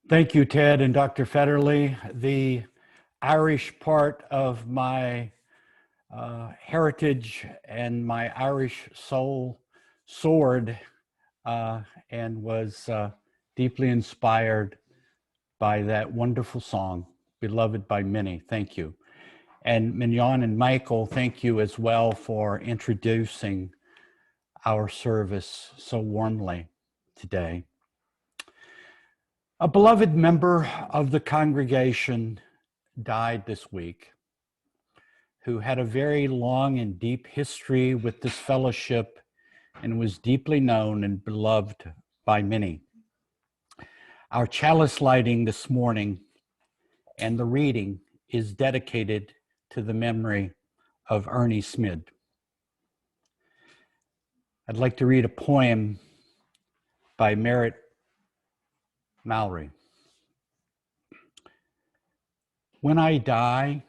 Thank you, Ted and Dr. Federley. The Irish part of my heritage and my Irish soul soared and was deeply inspired by that wonderful song, beloved by many. Thank you. And Mignon and Michael, thank you as well for introducing our service so warmly today. A beloved member of the congregation died this week, who had a very long and deep history with this fellowship and was deeply known and beloved by many. Our chalice lighting this morning and the reading is dedicated to the memory of Ernie Smid. I'd like to read a poem by Merritt Mallory. When I die,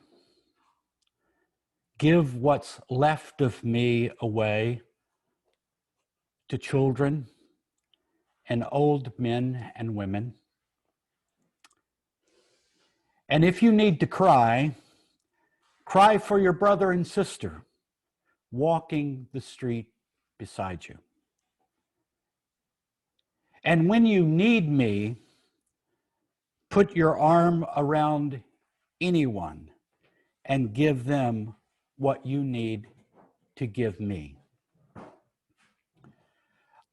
give what's left of me away to children and old men and women. And if you need to cry, cry for your brother and sister walking the street beside you. And when you need me, put your arm around anyone and give them what you need to give me.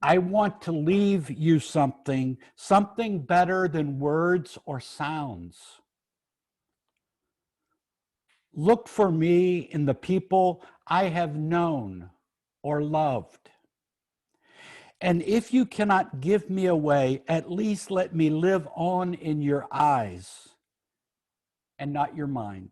I want to leave you something better than words or sounds. Look for me in the people I have known or loved. And if you cannot give me away, at least let me live on in your eyes and not your mind.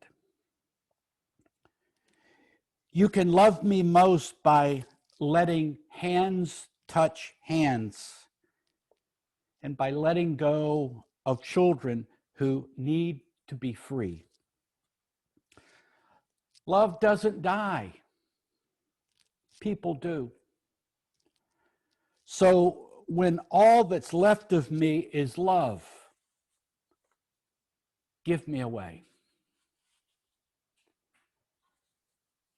You can love me most by letting hands touch hands and by letting go of children who need to be free. Love doesn't die. People do. So when all that's left of me is love, give me away.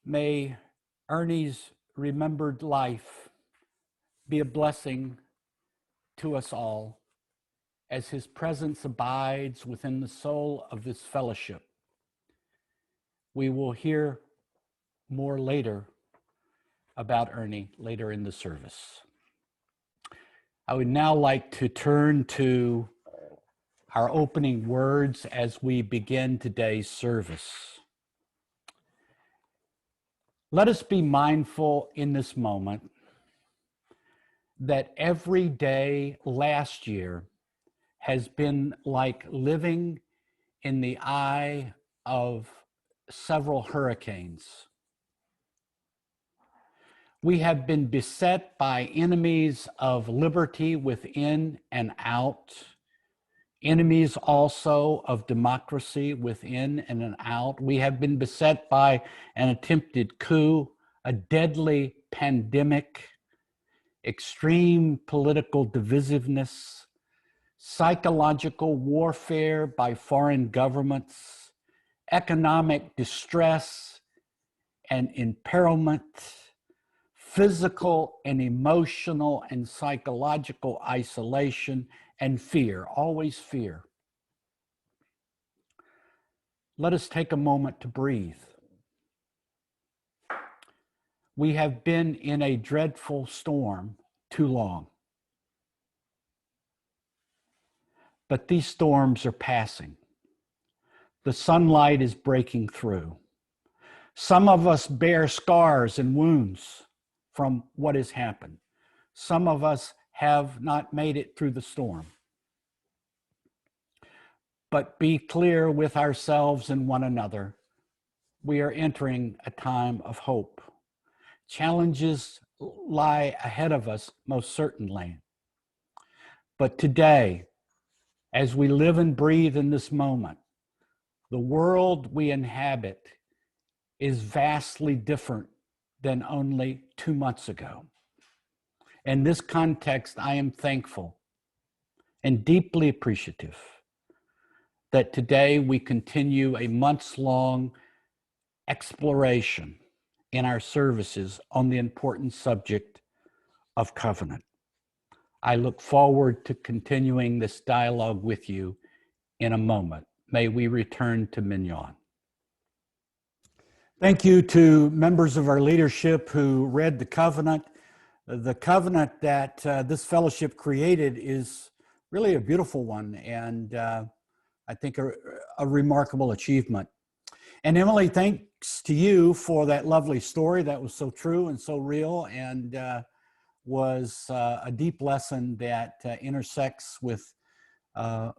May Ernie's remembered life be a blessing to us all as his presence abides within the soul of this fellowship. We will hear more later about Ernie later in the service. I would now like to turn to our opening words as we begin today's service. Let us be mindful in this moment that every day last year has been like living in the eye of several hurricanes. We have been beset by enemies of liberty within and out, enemies also of democracy within and out. We have been beset by an attempted coup, a deadly pandemic, extreme political divisiveness, psychological warfare by foreign governments, economic distress and imperilment, physical and emotional and psychological isolation, and fear, always fear. Let us take a moment to breathe. We have been in a dreadful storm too long. But these storms are passing. The sunlight is breaking through. Some of us bear scars and wounds from what has happened. Some of us have not made it through the storm. But be clear with ourselves and one another. We are entering a time of hope. Challenges lie ahead of us, most certainly. But today, as we live and breathe in this moment, the world we inhabit is vastly different than only 2 months ago. In this context, I am thankful and deeply appreciative that today we continue a months-long exploration in our services on the important subject of covenant. I look forward to continuing this dialogue with you in a moment. May we return to Mignon. Thank you to members of our leadership who read the covenant. The covenant that this fellowship created is really a beautiful one, and I think a remarkable achievement. And Emily, thanks to you for that lovely story that was so true and so real, and was a deep lesson that intersects with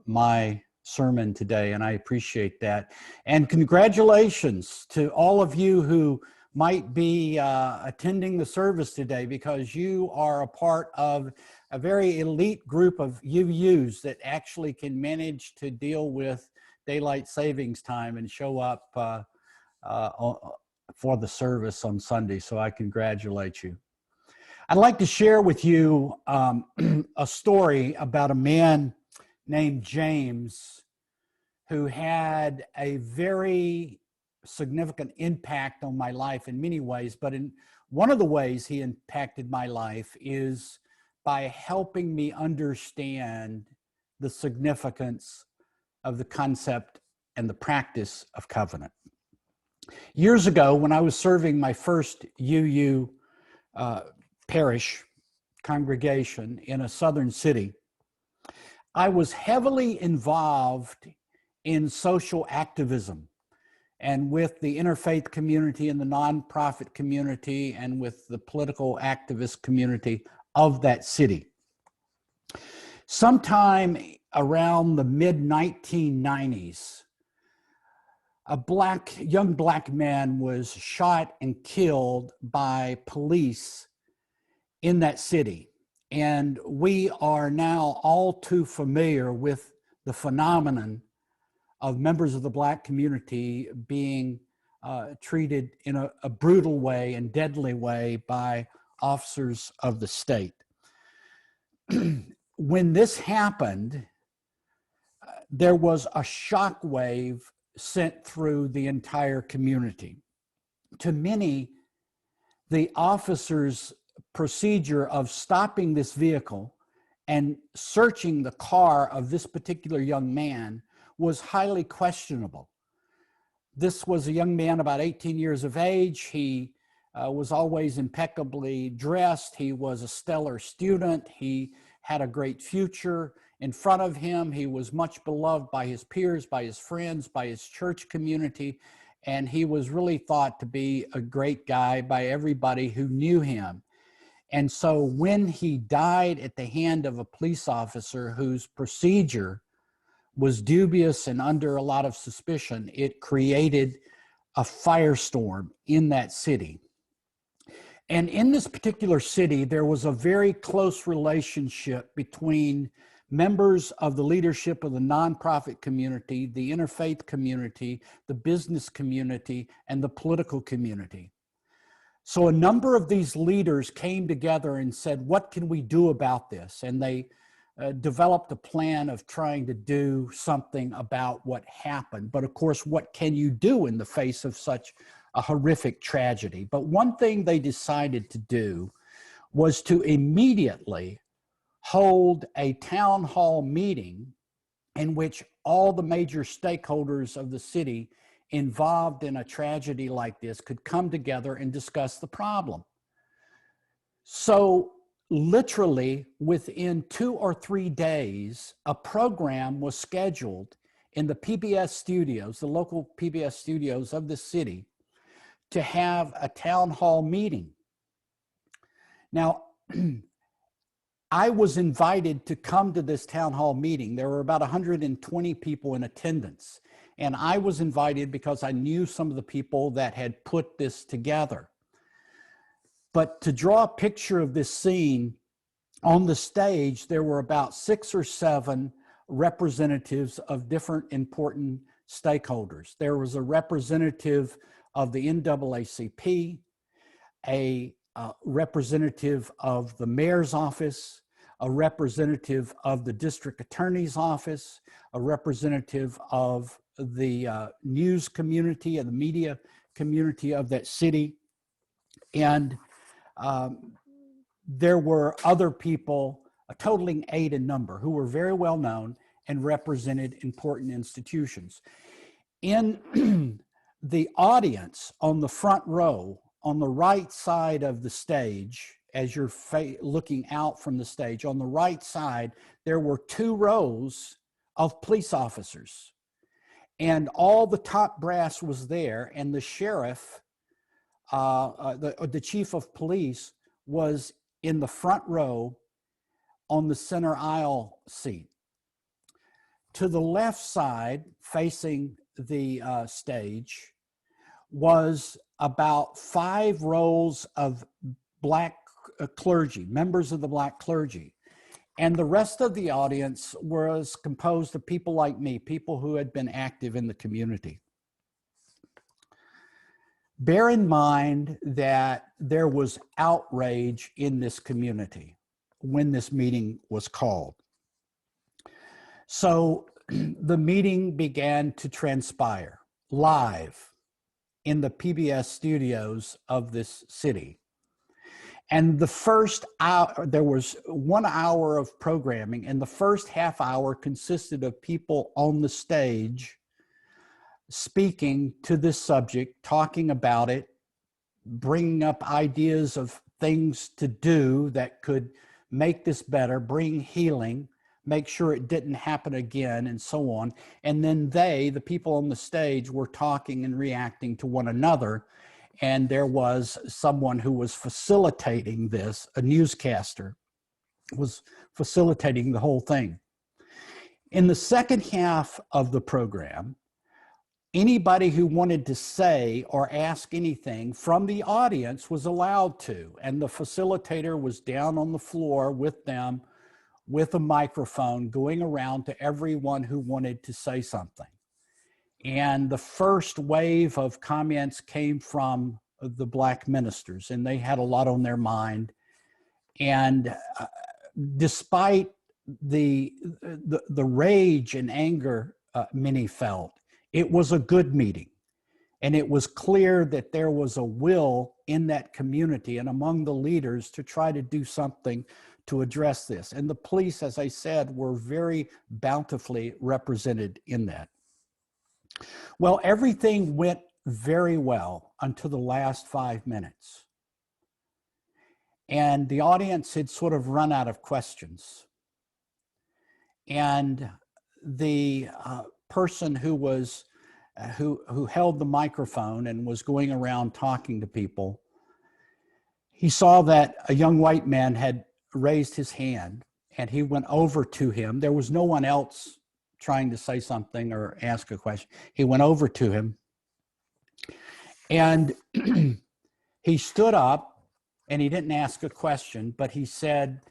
my sermon today, and I appreciate that. And congratulations to all of you who might be attending the service today, because you are a part of a very elite group of UUs that actually can manage to deal with daylight savings time and show up for the service on Sunday. So I congratulate you. I'd like to share with you a story about a man named James who had a very significant impact on my life in many ways, but in one of the ways he impacted my life is by helping me understand the significance of the concept and the practice of covenant. Years ago, when I was serving my first UU parish congregation in a southern city, I was heavily involved in social activism and with the interfaith community and the nonprofit community and with the political activist community of that city. Sometime around the mid-1990s, a young black man was shot and killed by police in that city. And we are now all too familiar with the phenomenon of members of the black community being treated in a brutal way and deadly way by officers of the state. When this happened, there was a shockwave sent through the entire community. To many, the officers' procedure of stopping this vehicle and searching the car of this particular young man was highly questionable. This was a young man about 18 years of age. He was always impeccably dressed. He was a stellar student. He had a great future in front of him. He was much beloved by his peers, by his friends, by his church community, and he was really thought to be a great guy by everybody who knew him. And so when he died at the hand of a police officer whose procedure was dubious and under a lot of suspicion, it created a firestorm in that city. And in this particular city, there was a very close relationship between members of the leadership of the nonprofit community, the interfaith community, the business community, and the political community. So a number of these leaders came together and said, what can we do about this? And they developed a plan of trying to do something about what happened. But of course, what can you do in the face of such a horrific tragedy? But one thing they decided to do was to immediately hold a town hall meeting in which all the major stakeholders of the city involved in a tragedy like this could come together and discuss the problem. So literally within 2 or 3 days, a program was scheduled in the PBS studios, the local PBS studios of the city, to have a town hall meeting. Now, I was invited to come to this town hall meeting. There were about 120 people in attendance. And I was invited because I knew some of the people that had put this together. But to draw a picture of this scene, on the stage, there were about 6 or 7 representatives of different important stakeholders. There was a representative of the NAACP, a representative of the mayor's office, a representative of the district attorney's office, a representative of the news community and the media community of that city. And there were other people, totaling 8 in number, who were very well known and represented important institutions. In the audience on the front row, on the right side of the stage, as you're looking out from the stage, on the right side, there were 2 rows of police officers. And all the top brass was there, and the sheriff, the chief of police, was in the front row on the center aisle seat. To the left side, facing the stage, was about 5 rows of black clergy, members of the black clergy. And the rest of the audience was composed of people like me, people who had been active in the community. Bear in mind that there was outrage in this community when this meeting was called. So the meeting began to transpire live in the PBS studios of this city. And the first hour, there was 1 hour of programming, and the first half hour consisted of people on the stage speaking to this subject, talking about it, bringing up ideas of things to do that could make this better, bring healing, make sure it didn't happen again, and so on. And then the people on the stage, were talking and reacting to one another. And there was someone who was facilitating this, a newscaster, was facilitating the whole thing. In the second half of the program, anybody who wanted to say or ask anything from the audience was allowed to, and the facilitator was down on the floor with them with a microphone, going around to everyone who wanted to say something. And the first wave of comments came from the black ministers, and they had a lot on their mind. And despite the rage and anger many felt, it was a good meeting. And it was clear that there was a will in that community and among the leaders to try to do something to address this. And the police, as I said, were very bountifully represented in that. Well, everything went very well until the last 5 minutes. And the audience had sort of run out of questions. And the person who was who held the microphone and was going around talking to people, he saw that a young white man had raised his hand, and he went over to him. There was no one else trying to say something or ask a question. He went over to him, and he stood up, and he didn't ask a question, but he said,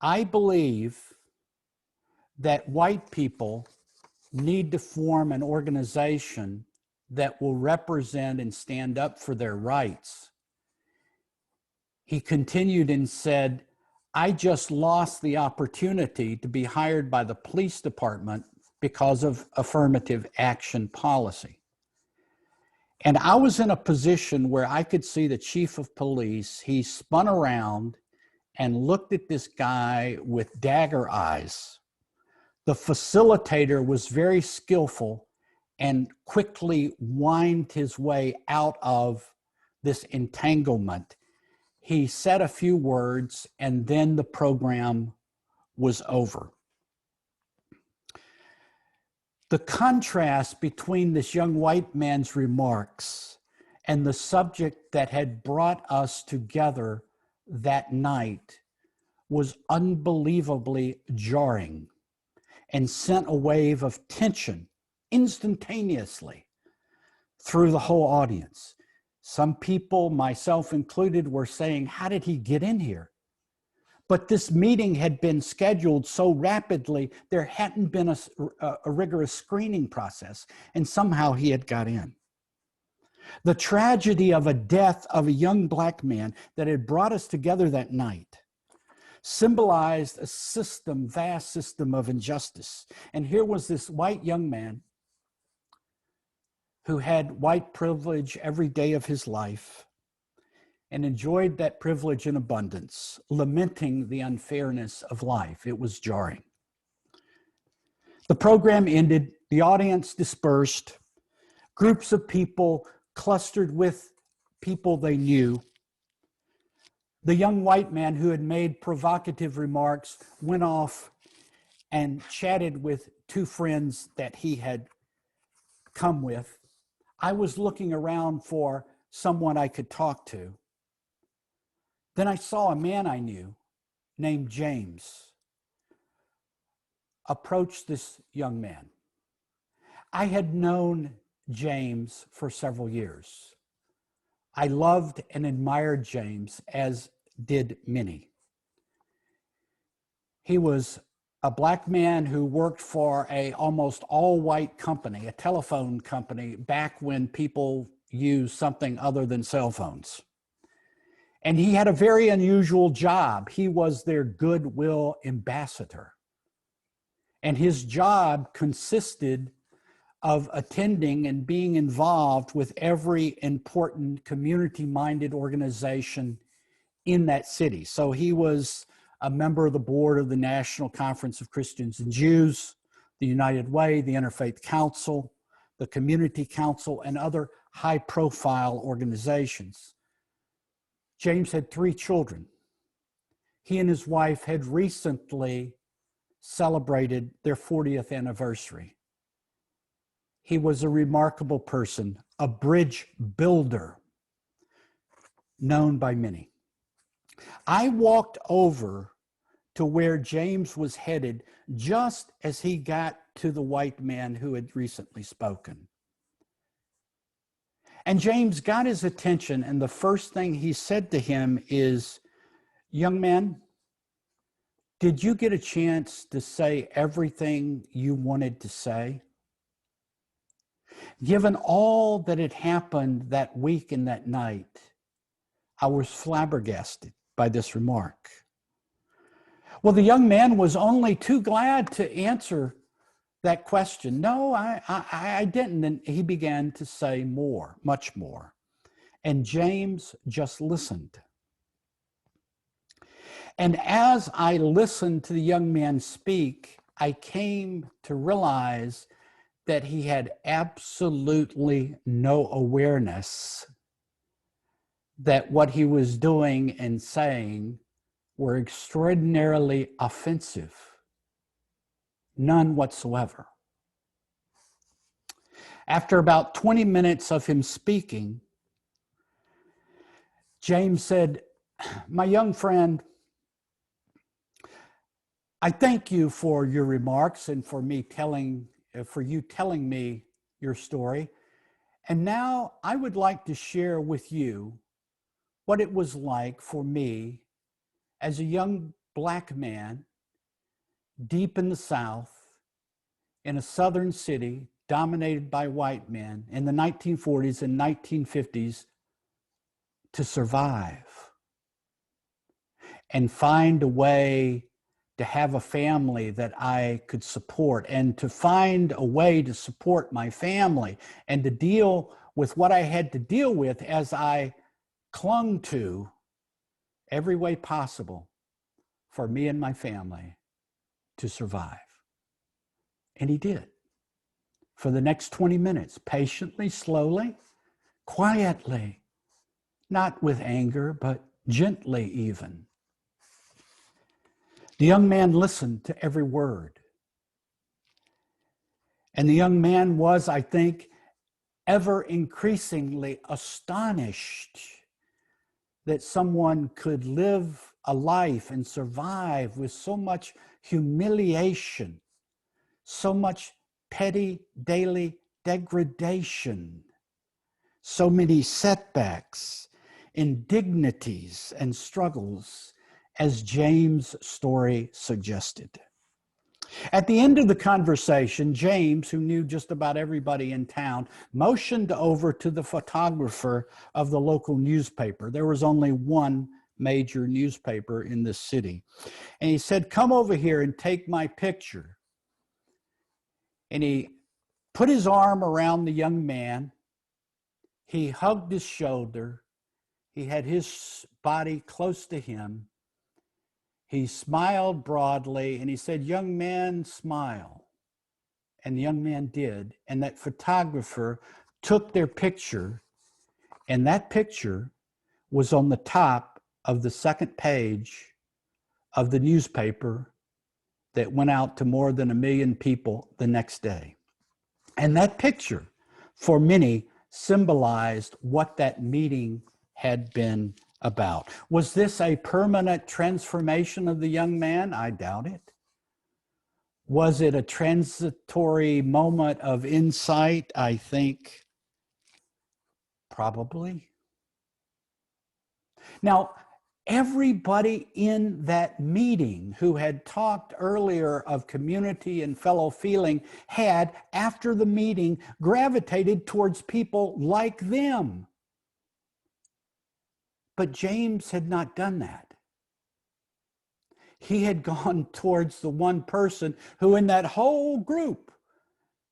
"I believe that white people need to form an organization that will represent and stand up for their rights." He continued and said, "I just lost the opportunity to be hired by the police department because of affirmative action policy." And I was in a position where I could see the chief of police. He spun around and looked at this guy with dagger eyes. The facilitator was very skillful and quickly whined his way out of this entanglement. He said a few words, and then the program was over. The contrast between this young white man's remarks and the subject that had brought us together that night was unbelievably jarring and sent a wave of tension instantaneously through the whole audience. Some people, myself included, were saying, "How did he get in here?" But this meeting had been scheduled so rapidly, there hadn't been a rigorous screening process, and somehow he had got in. The tragedy of a death of a young black man that had brought us together that night symbolized a system, vast system of injustice. And here was this white young man who had white privilege every day of his life and enjoyed that privilege in abundance, lamenting the unfairness of life. It was jarring. The program ended, the audience dispersed, groups of people clustered with people they knew. The young white man who had made provocative remarks went off and chatted with two friends that he had come with. I was looking around for someone I could talk to. Then I saw a man I knew named James approach this young man. I had known James for several years. I loved and admired James, as did many. He was a black man who worked for a almost all-white company, a telephone company, back when people used something other than cell phones. And he had a very unusual job. He was their goodwill ambassador. And his job consisted of attending and being involved with every important community-minded organization in that city. So he was a member of the board of the National Conference of Christians and Jews, the United Way, the Interfaith Council, the Community Council, and other high-profile organizations. James had 3 children. He and his wife had recently celebrated their 40th anniversary. He was a remarkable person, a bridge builder, known by many. I walked over to where James was headed just as he got to the white man who had recently spoken. And James got his attention, and the first thing he said to him is, "Young man, did you get a chance to say everything you wanted to say?" Given all that had happened that week and that night, I was flabbergasted by this remark. Well, the young man was only too glad to answer that question. "No, I didn't." And he began to say more, much more. And James just listened. And as I listened to the young man speak, I came to realize that he had absolutely no awareness that what he was doing and saying were extraordinarily offensive. None whatsoever. After about 20 minutes of him speaking, James said, "My young friend, I thank you for your remarks and for you telling me your story. And now I would like to share with you what it was like for me as a young black man deep in the South in a southern city dominated by white men in the 1940s and 1950s to survive and find a way to have a family that I could support, and to find a way to support my family and to deal with what I had to deal with as I clung to every way possible for me and my family to survive." And he did. For the next 20 minutes, patiently, slowly, quietly, not with anger, but gently even. The young man listened to every word. And the young man was, I think, ever increasingly astonished that someone could live a life and survive with so much humiliation, so much petty daily degradation, so many setbacks, indignities, and struggles, as James' story suggested. At the end of the conversation, James, who knew just about everybody in town, motioned over to the photographer of the local newspaper. There was only one major newspaper in this city. And he said, "Come over here and take my picture." And he put his arm around the young man. He hugged his shoulder. He had his body close to him. He smiled broadly, and he said, "Young man, smile." And the young man did. And that photographer took their picture, and that picture was on the top of the second page of the newspaper that went out to more than 1 million people the next day. And that picture, for many, symbolized what that meeting had been about. Was this a permanent transformation of the young man? I doubt it. Was it a transitory moment of insight? I think probably. Now, everybody in that meeting who had talked earlier of community and fellow feeling had, after the meeting, gravitated towards people like them. But James had not done that. He had gone towards the one person who in that whole group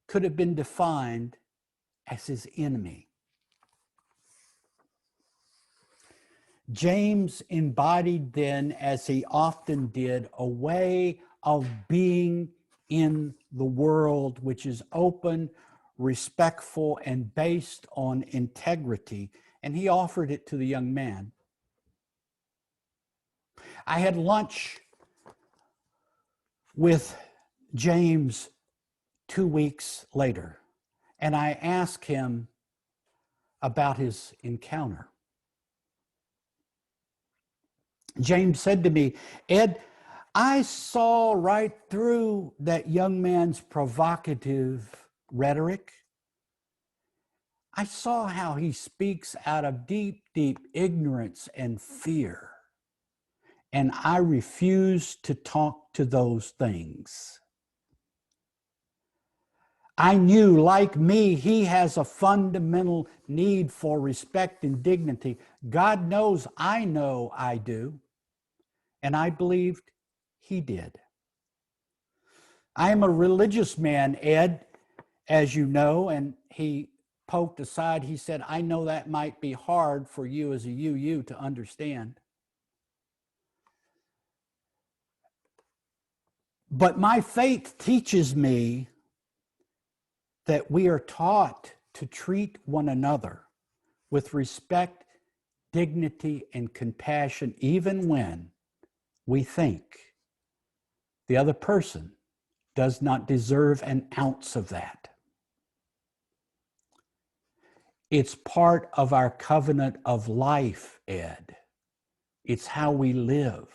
could have been defined as his enemy. James embodied then, as he often did, a way of being in the world which is open, respectful, and based on integrity. And he offered it to the young man. I had lunch with James 2 weeks later, and I asked him about his encounter. James said to me, "Ed, I saw right through that young man's provocative rhetoric. I saw how he speaks out of deep, deep ignorance and fear. And I refuse to talk to those things. I knew, like me, he has a fundamental need for respect and dignity. God knows I know I do. And I believed he did. I am a religious man, Ed, as you know." And he poked aside. He said, "I know that might be hard for you as a UU to understand. But my faith teaches me that we are taught to treat one another with respect, dignity, and compassion, even when we think the other person does not deserve an ounce of that. It's part of our covenant of life, Ed. It's how we live."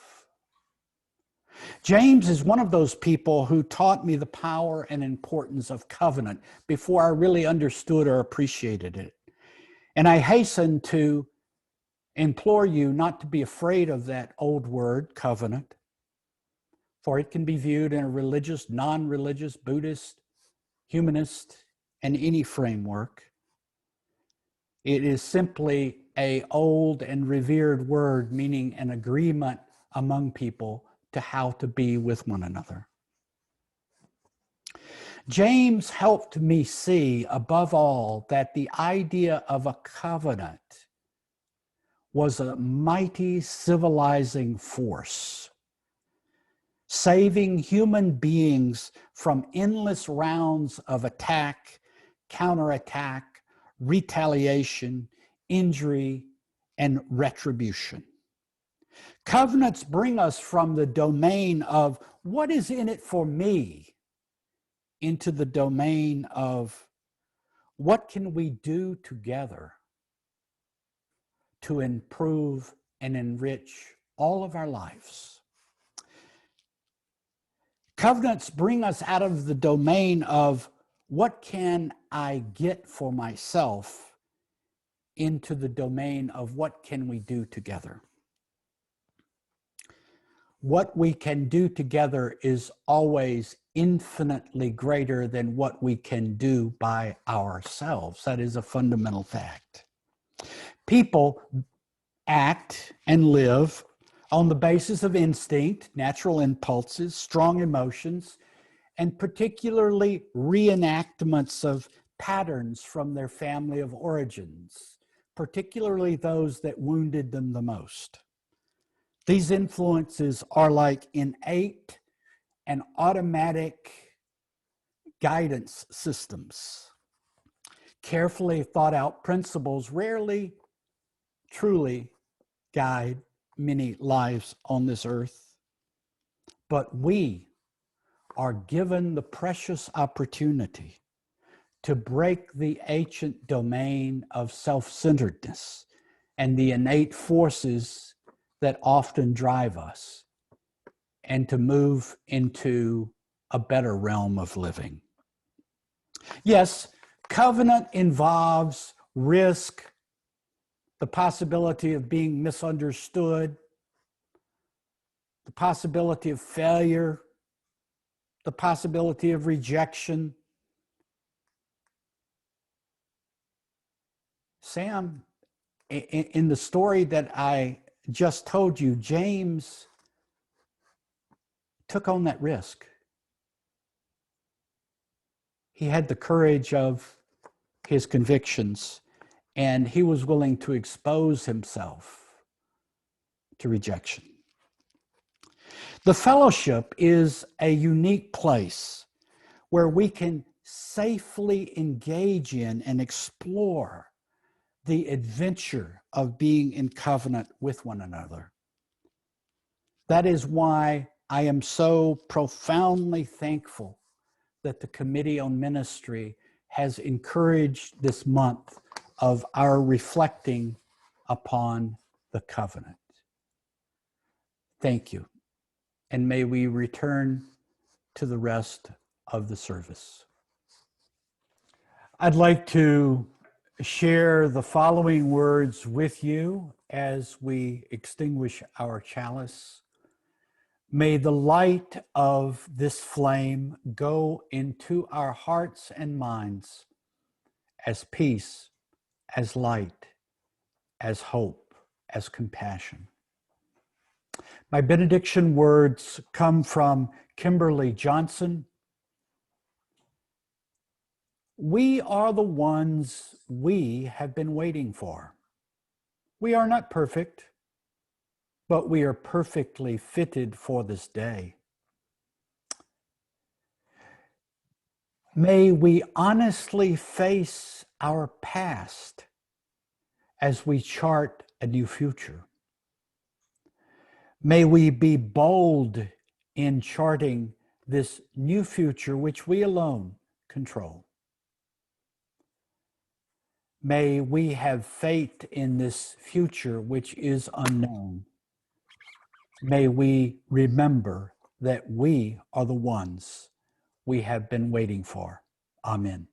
James is one of those people who taught me the power and importance of covenant before I really understood or appreciated it. And I hasten to implore you not to be afraid of that old word, covenant, for it can be viewed in a religious, non-religious, Buddhist, humanist, and any framework. It is simply an old and revered word meaning an agreement among people to how to be with one another. James helped me see, above all, that the idea of a covenant was a mighty civilizing force, saving human beings from endless rounds of attack, counterattack, retaliation, injury, and retribution. Covenants bring us from the domain of what is in it for me into the domain of what can we do together to improve and enrich all of our lives. Covenants bring us out of the domain of what can I get for myself into the domain of what can we do together. What we can do together is always infinitely greater than what we can do by ourselves. That is a fundamental fact. People act and live on the basis of instinct, natural impulses, strong emotions, and particularly reenactments of patterns from their family of origins, particularly those that wounded them the most. These influences are like innate and automatic guidance systems. Carefully thought out principles rarely truly guide many lives on this earth, but we are given the precious opportunity to break the ancient domain of self-centeredness and the innate forces that often drive us, and to move into a better realm of living. Yes, covenant involves risk, the possibility of being misunderstood, the possibility of failure, the possibility of rejection. Sam, in the story that I just told you, James took on that risk. He had the courage of his convictions, and he was willing to expose himself to rejection. The fellowship is a unique place where we can safely engage in and explore the adventure of being in covenant with one another. That is why I am so profoundly thankful that the Committee on Ministry has encouraged this month of our reflecting upon the covenant. Thank you, and may we return to the rest of the service. I'd like to share the following words with you as we extinguish our chalice. May the light of this flame go into our hearts and minds as peace, as light, as hope, as compassion. My benediction words come from Kimberly Johnson. We are the ones we have been waiting for. We are not perfect, but we are perfectly fitted for this day. May we honestly face our past as we chart a new future. May we be bold in charting this new future which we alone control. May we have faith in this future which is unknown. May we remember that we are the ones we have been waiting for. Amen.